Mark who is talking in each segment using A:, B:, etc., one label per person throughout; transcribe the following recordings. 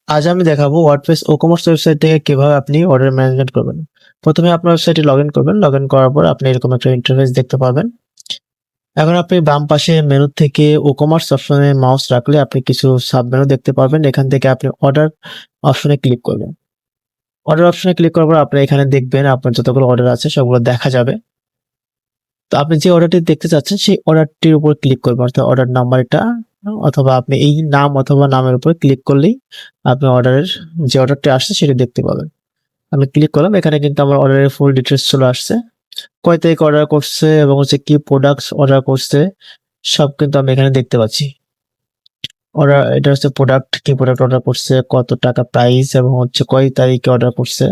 A: আজ আমি দেখাবো ওয়ার্ডপ্রেস ই-কমার্স ওয়েবসাইট থেকে কিভাবে আপনি অর্ডার ম্যানেজমেন্ট করবেন। প্রথমে আপনার ওয়েবসাইটে লগইন করবেন। লগইন করার পর আপনি এরকম একটা ইন্টারফেস দেখতে পাবেন। এখন আপনি বাম পাশে মেনু থেকে ই-কমার্স অপশনে মাউস রাখলে আপনি কিছু সাব মেনু দেখতে পারবেন। এখান থেকে আপনি অর্ডার অপশনে ক্লিক করবেন। অর্ডার অপশনে ক্লিক করার পর আপনি এখানে দেখবেন আপনার যতগুলো অর্ডার আছে সবগুলো দেখা যাবে। তো আপনি যে অর্ডারটি দেখতে চাচ্ছেন সেই অর্ডারটির উপর ক্লিক করবেন, অর্থাৎ অর্ডার নাম্বার এটা, অথবা আপনি এই নাম অথবা নামের উপর ক্লিক করলেই আপনি অর্ডারের যে অর্ডারটি আসছে সেটি দেখতে পাবেন। আমি ক্লিক করলাম, এখানে কিন্তু আমার অর্ডারের ফুল ডিটেলস চলে আসছে। কয় তারিখে অর্ডার করছে এবং হচ্ছে কি প্রোডাক্টস অর্ডার করছে সব কিন্তু আমি এখানে দেখতে পাচ্ছি। অর্ডার এটা হচ্ছে প্রোডাক্ট, কি প্রোডাক্ট অর্ডার করছে, কত টাকা প্রাইস এবং হচ্ছে কয় তারিখে অর্ডার করছে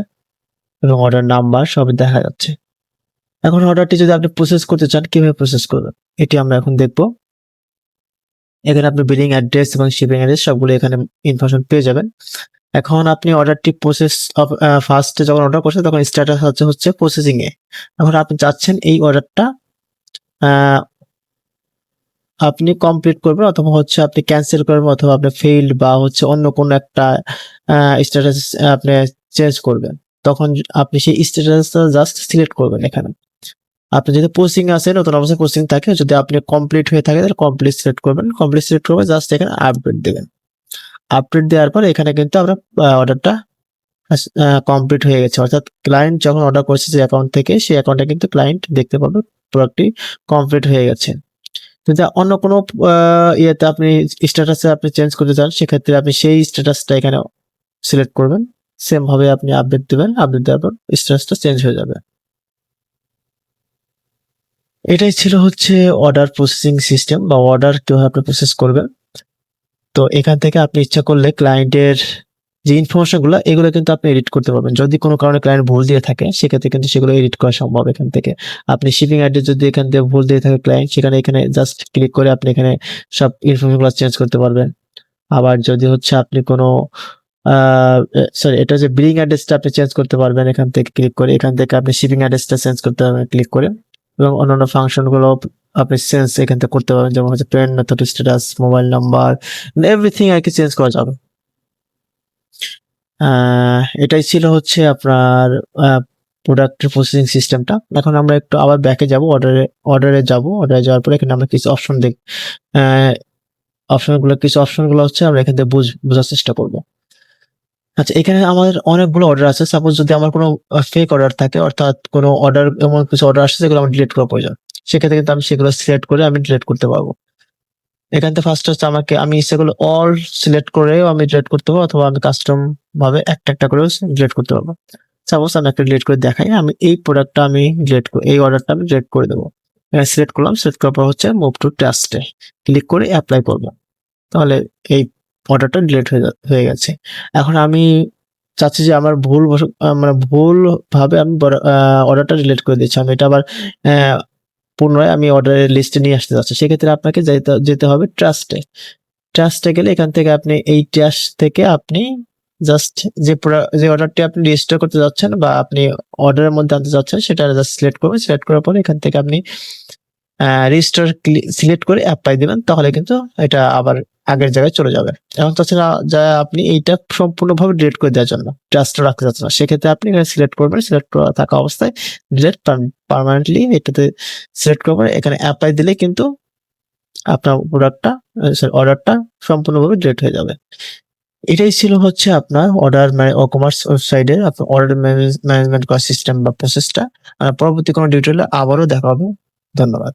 A: এবং অর্ডার নাম্বার সবই দেখা যাচ্ছে। এখন অর্ডারটি যদি আপনি প্রসেস করতে চান কিভাবে প্রসেস করবেন এটি আমরা এখন দেখব। এখানে আপনি বিলিং অ্যাড্রেস এবং শিপিং অ্যাড্রেস সবগুলো এখানে ইনফরমেশন পেয়ে যাবেন। এখন আপনি অর্ডারটি প্রসেস ফার্স্টে যখন অর্ডার করছেন তখন স্ট্যাটাস হচ্ছে প্রসেসিং এ। এখন আপনি চাচ্ছেন এই অর্ডারটা আপনি কমপ্লিট করবেন অথবা হচ্ছে আপনি ক্যান্সেল করবেন অথবা আপনি ফেইল্ড বা হচ্ছে অন্য কোনো একটা স্ট্যাটাস আপনি চেঞ্জ করবেন। তখন আপনি সেই স্ট্যাটাসটা জাস্ট সিলেক্ট করবেন এখানে। আপনি যদি পোস্টিং আছে নতুন অবস্থায় পোস্টিং থাকে, যদি আপনি কমপ্লিট হয়ে থাকে তাহলে কমপ্লিট সিলেক্ট করবেন। কমপ্লিট সিলেক্ট করবেন, জাস্ট এখানে আপডেট দেবেন। আপডেট দেওয়ার পর এখানে কিন্তু আমরা অর্ডারটা কমপ্লিট হয়ে গেছে, অর্থাৎ ক্লায়েন্ট যখন অর্ডার করছে যে অ্যাকাউন্ট থেকে সেই অ্যাকাউন্টে কিন্তু ক্লায়েন্ট দেখতে পাবে প্রোডাক্টটি কমপ্লিট হয়ে গেছে। যদি অন্য কোনো ইয়েতে আপনি স্ট্যাটাসে আপনি চেঞ্জ করতে চান সেক্ষেত্রে আপনি সেই স্ট্যাটাসটা এখানে সিলেক্ট করবেন। সেম ভাবে আপনি আপডেট দিবেন, আপডেট দেওয়ার পর স্ট্যাটাসটা চেঞ্জ হয়ে যাবে। এটাই ছিল হচ্ছে অর্ডার প্রসেসিং সিস্টেম বা অর্ডার কিভাবে আপনি প্রসেস করবেন। তো এখান থেকে আপনি ইচ্ছা করলে ক্লায়েন্টের যে ইনফরমেশনগুলো এগুলো কিন্তু আপনি এডিট করতে পারবেন। যদি কোনো কারণে ক্লায়েন্ট ভুল দিয়ে থাকে সেক্ষেত্রে কিন্তু সেগুলো এডিট করা সম্ভব এখান থেকে। আপনি শিপিং অ্যাড্রেস যদি এখান থেকে ভুল দিয়ে থাকে ক্লায়েন্ট, সেখানে এখানে জাস্ট ক্লিক করে আপনি এখানে সব ইনফরমেশনগুলো চেঞ্জ করতে পারবেন। আবার যদি হচ্ছে আপনি কোনো সরি, এটা যে বিলিং অ্যাড্রেসটা আপনি চেঞ্জ করতে পারবেন এখান থেকে ক্লিক করে। এখান থেকে আপনি শিপিং অ্যাড্রেসটা চেঞ্জ করতে পারবেন ক্লিক করে, এবং অন্যান্য ফাংশনগুলো আপনি চেঞ্জ এখান থেকে করতে পারবেন, যেমন হচ্ছে payment method, status, mobile number, everything আর কি চেঞ্জ করা যাবে। এটাই ছিল হচ্ছে আপনার প্রোডাক্টের প্রসেসিং সিস্টেমটা। এখন আমরা একটু আবার ব্যাকে যাব, অর্ডারে যাওয়ার পরে এখানে আমরা কিছু অপশন কিছু অপশনগুলো হচ্ছে আমরা এখান থেকে বোঝার চেষ্টা করব। আচ্ছা, এখানে আমাদের অনেকগুলো অর্ডার আছে। সাপোজ যদি আমার কোনো ফেক অর্ডার থাকে, অর্থাৎ কোনো অর্ডার, এমন কিছু অর্ডার আসছে যেগুলো আমার ডিলিট করা প্রয়োজন, সেক্ষেত্রে কিন্তু আমি সেগুলো সিলেক্ট করে আমি ডিলিট করতে পারবো। এখান থেকে ফার্স্ট হচ্ছে আমি সেগুলো অল সিলেক্ট করেও আমি ডিলিট করতে পারবো, অথবা আমি কাস্টম ভাবে একটা একটা করেও ডিলিট করতে পারবো। সাপোজ আমি একটা ডিলিট করে দেখাই, আমি এই প্রোডাক্টটা আমি এই অর্ডারটা আমি ডিলিট করে দেবো। সিলেক্ট করলাম, সিলেক্ট করার পর হচ্ছে মুভ টু টেস্টে ক্লিক করে অ্যাপ্লাই করবো। তাহলে এই অর্ডারটা ডিলিট হয়ে গেছে। এখন আমি চাচ্ছি যে আমার মানে ভুল ভাবে আমি অর্ডারটা ডিলিট করে দিচ্ছি, আমি এটা আবার পুনরায় আমি অর্ডারের লিস্টে নিয়ে আসতে যাচ্ছি। সেক্ষেত্রে আপনাকে যেতে হবে ট্রাস্টে গেলে এখান থেকে আপনি এই ট্রাস্ট থেকে আপনি জাস্ট যে অর্ডারটি আপনি রেজিস্টার করতে যাচ্ছেন বা আপনি অর্ডারের মধ্যে আনতে যাচ্ছেন সেটা জাস্ট সিলেক্ট করবেন। সিলেক্ট করার পরে এখান থেকে আপনি রেজিস্টার সিলেক্ট করে অ্যাপ্লাই দিবেন, তাহলে কিন্তু এটা আবার আগের জায়গায় চলে যাবে। এখন তাছাড়া যা আপনি এইটা সম্পূর্ণভাবে ডিলিট করে দেওয়ার জন্য ট্রাস্ট রাখতে চাচ্ছেন না, সেক্ষেত্রে আপনি এখানে সিলেক্ট করবেন। সিলেক্ট করা থাকা অবস্থায় ডিলিট পার্মানেন্টলি এটাতে সিলেক্ট করবেন, এখানে অ্যাপ্লাই দিলে কিন্তু আপনার অর্ডারটা সম্পূর্ণভাবে ডিলিট হয়ে যাবে। এটাই ছিল হচ্ছে আপনার অর্ডার ই-কমার্স ওয়েবসাইটে আপনার অর্ডার ম্যানেজমেন্ট করার সিস্টেম বা প্রসেসটা। পরবর্তী কোনো টিউটোরিয়ালে আবারও দেখা হবে। ধন্যবাদ।